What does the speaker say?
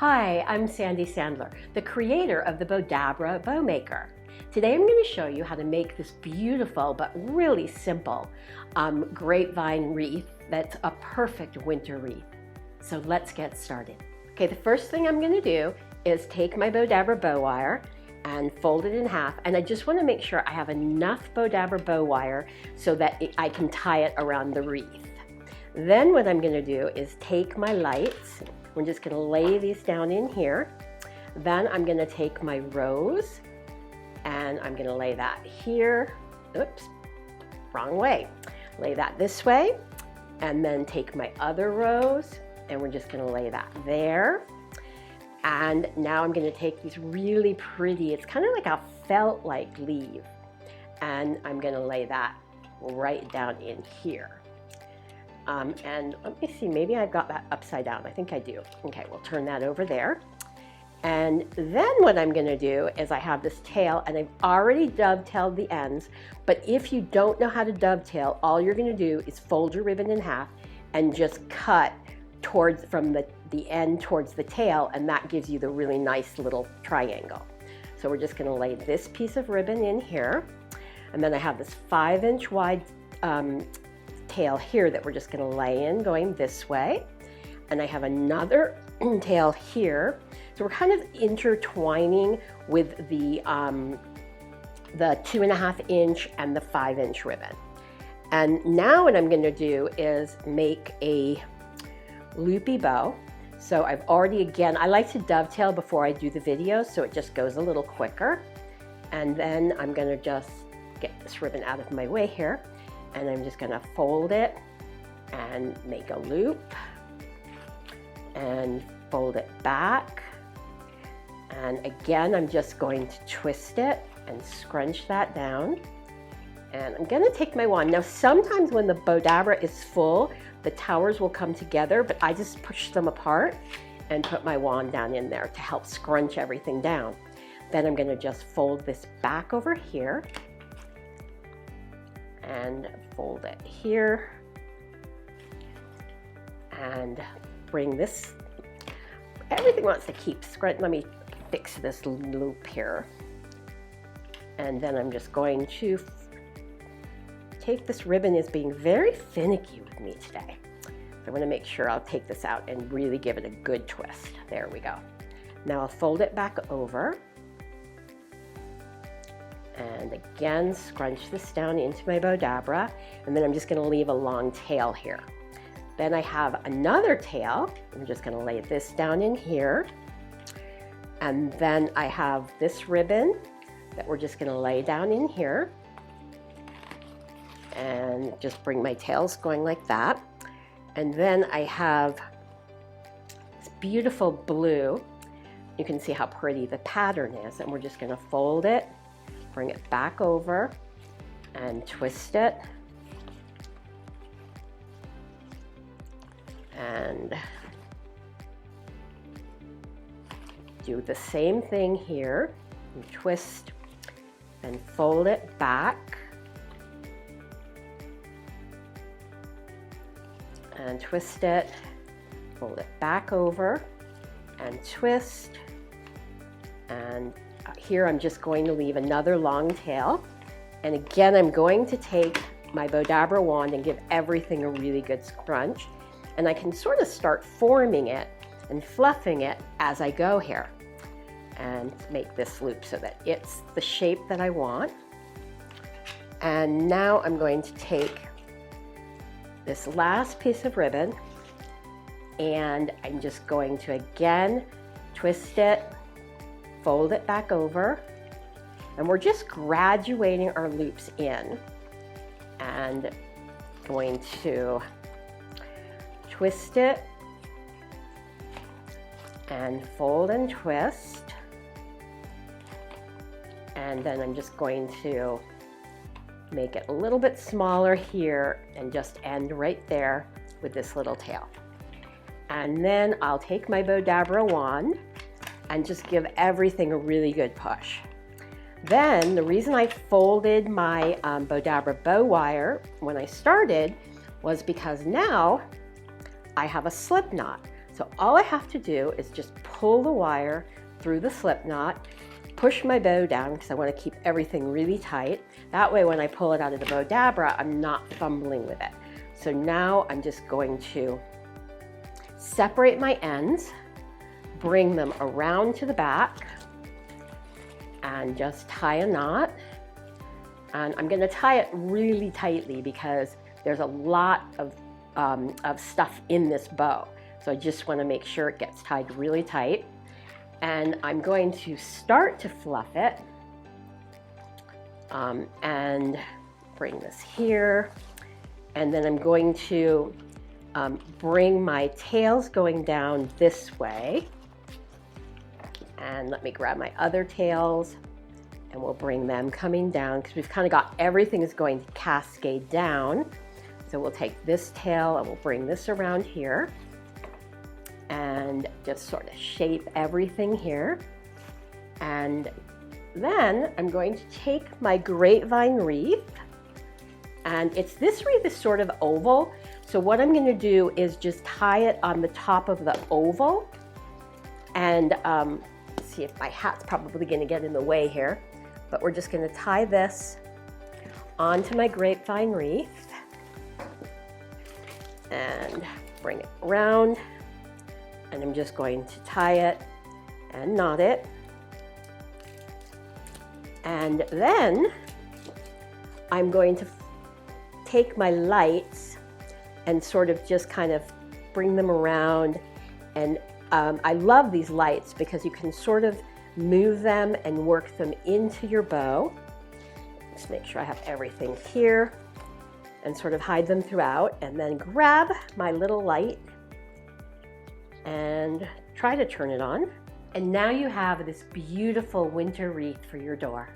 Hi, I'm Sandy Sandler, the creator of the Bowdabra Bow Maker. Today I'm going to show you how to make this beautiful but really simple grapevine wreath that's a perfect winter wreath. So let's get started. Okay, the first thing I'm going to do is take my Bowdabra bow wire and fold it in half, and I just want to make sure I have enough Bowdabra bow wire so that I can tie it around the wreath. Then what I'm going to do is take my lights. We're just going to lay these down in here. Then I'm going to take my rose and I'm going to lay that here. Oops, wrong way. Lay that this way, and then take my other rose and we're just going to lay that there. And now I'm going to take these really pretty, it's kind of like a felt-like leaf, and I'm going to lay that right down in here. And let me see, maybe I've got that upside down. I think I do. Okay, we'll turn that over there. And then what I'm going to do is I have this tail, and I've already dovetailed the ends, but if you don't know how to dovetail, all you're going to do is fold your ribbon in half and just cut towards from the end towards the tail, and that gives you the really nice little triangle. So we're just going to lay this piece of ribbon in here, and then I have this 5-inch wide tail here that we're just going to lay in going this way, and I have another tail here. So we're kind of intertwining with the 2.5-inch and the 5-inch ribbon. And now what I'm going to do is make a loopy bow. So I've already, again, I like to dovetail before I do the video so it just goes a little quicker. And then I'm going to just get this ribbon out of my way here, and I'm just going to fold it and make a loop and fold it back. And again, I'm just going to twist it and scrunch that down. And I'm going to take my wand. Now, sometimes when the Bowdabra is full, the towers will come together, but I just push them apart and put my wand down in there to help scrunch everything down. Then I'm going to just fold this back over here and fold it here and bring this, everything wants to keep scrunch. Let me fix this loop here. And then I'm just going to take this ribbon is being very finicky with me today. So I'm going to make sure I'll take this out and really give it a good twist. There we go. Now I'll fold it back over. And again, scrunch this down into my Bowdabra. And then I'm just going to leave a long tail here. Then I have another tail. I'm just going to lay this down in here. And then I have this ribbon that we're just going to lay down in here. And just bring my tails going like that. And then I have this beautiful blue. You can see how pretty the pattern is. And we're just going to fold it, bring it back over, and twist it. And do the same thing here. And twist and fold it back. And twist it, fold it back over, and twist. And here I'm just going to leave another long tail. And again, I'm going to take my Bowdabra wand and give everything a really good scrunch. And I can sort of start forming it and fluffing it as I go here. And make this loop so that it's the shape that I want. And now I'm going to take this last piece of ribbon, and I'm just going to again twist it, fold it back over, and we're just graduating our loops in, and going to twist it and fold and twist, and then I'm just going to make it a little bit smaller here and just end right there with this little tail. And then I'll take my Bowdabra wand and just give everything a really good push. Then the reason I folded my Bowdabra bow wire when I started was because now I have a slip knot. So all I have to do is just pull the wire through the slip knot, push my bow down because I want to keep everything really tight. That way when I pull it out of the Bowdabra, I'm not fumbling with it. So now I'm just going to separate my ends, bring them around to the back, and just tie a knot. And I'm going to tie it really tightly because there's a lot of stuff in this bow. So I just want to make sure it gets tied really tight. And I'm going to start to fluff it and bring this here. And then I'm going to bring my tails going down this way. And let me grab my other tails and we'll bring them coming down because we've kind of got everything is going to cascade down. So we'll take this tail and we'll bring this around here and just sort of shape everything here. And then I'm going to take my grapevine wreath, and this wreath is sort of oval. So what I'm going to do is just tie it on the top of the oval. And see if my hat's probably going to get in the way here, but we're just going to tie this onto my grapevine wreath and bring it around. And I'm just going to tie it and knot it. And then I'm going to take my lights and sort of just kind of bring them around. And I love these lights because you can sort of move them and work them into your bow. Just make sure I have everything here and sort of hide them throughout, and then grab my little light and try to turn it on. And now you have this beautiful winter wreath for your door.